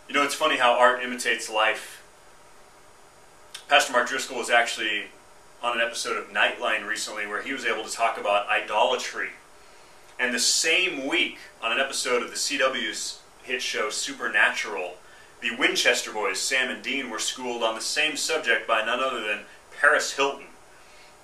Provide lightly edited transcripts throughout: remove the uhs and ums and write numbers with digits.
You know, it's funny how art imitates life. Pastor Mark Driscoll was actually on an episode of Nightline recently where he was able to talk about idolatry. And the same week, on an episode of the CW's hit show Supernatural, the Winchester boys, Sam and Dean, were schooled on the same subject by none other than Paris Hilton.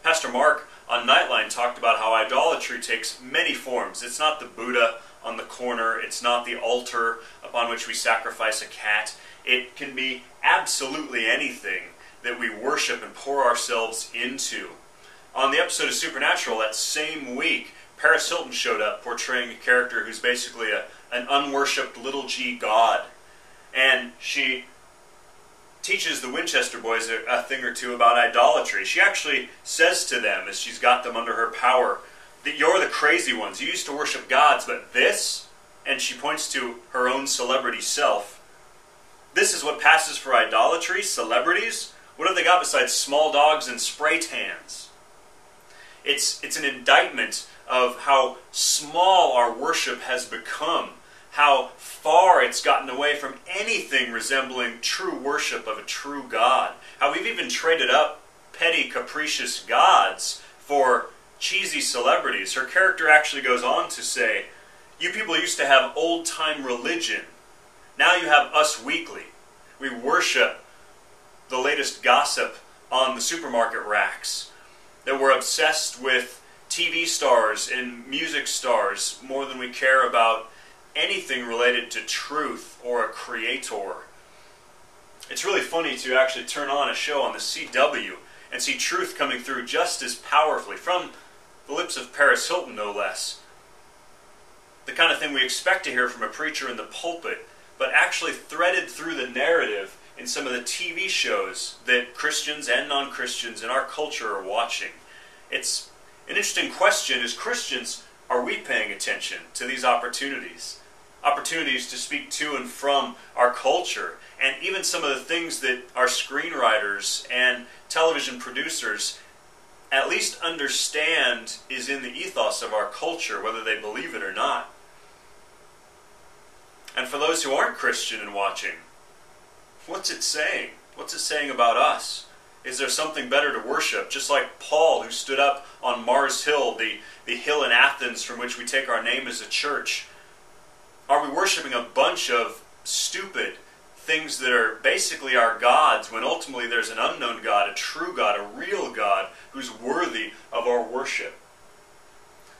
Pastor Mark on Nightline talked about how idolatry takes many forms. It's not the Buddha on the corner. It's not the altar upon which we sacrifice a cat. It can be absolutely anything that we worship and pour ourselves into. On the episode of Supernatural that same week, Paris Hilton showed up portraying a character who's basically an unworshipped little g god. And she teaches the Winchester boys a thing or two about idolatry. She actually says to them, as she's got them under her power, that you're the crazy ones. You used to worship gods, but this, and she points to her own celebrity self, this is what passes for idolatry? Celebrities? What have they got besides small dogs and spray tans? It's an indictment of how small our worship has become, how far it's gotten away from anything resembling true worship of a true God, how we've even traded up petty, capricious gods for cheesy celebrities. Her character actually goes on to say, you people used to have old-time religion. Now you have Us Weekly. We worship the latest gossip on the supermarket racks. That we're obsessed with TV stars and music stars more than we care about anything related to truth or a creator. It's really funny to actually turn on a show on the CW and see truth coming through just as powerfully from the lips of Paris Hilton, no less. The kind of thing we expect to hear from a preacher in the pulpit, but actually threaded through the narrative in some of the TV shows that Christians and non-Christians in our culture are watching. It's an interesting question. As Christians, are we paying attention to these opportunities? Opportunities to speak to and from our culture, and even some of the things that our screenwriters and television producers at least understand is in the ethos of our culture, whether they believe it or not. And for those who aren't Christian and watching, what's it saying? What's it saying about us? Is there something better to worship? Just like Paul, who stood up on Mars Hill, the hill in Athens from which we take our name as a church. Are we worshiping a bunch of stupid things that are basically our gods, when ultimately there's an unknown God, a true God, a real God, who's worthy of our worship?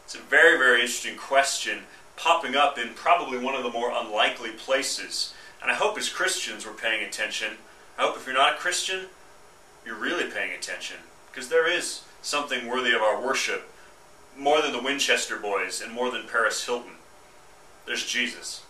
It's a very, very interesting question popping up in probably one of the more unlikely places. And I hope as Christians we're paying attention. I hope if you're not a Christian, you're really paying attention. Because there is something worthy of our worship, more than the Winchester boys and more than Paris Hilton. There's Jesus.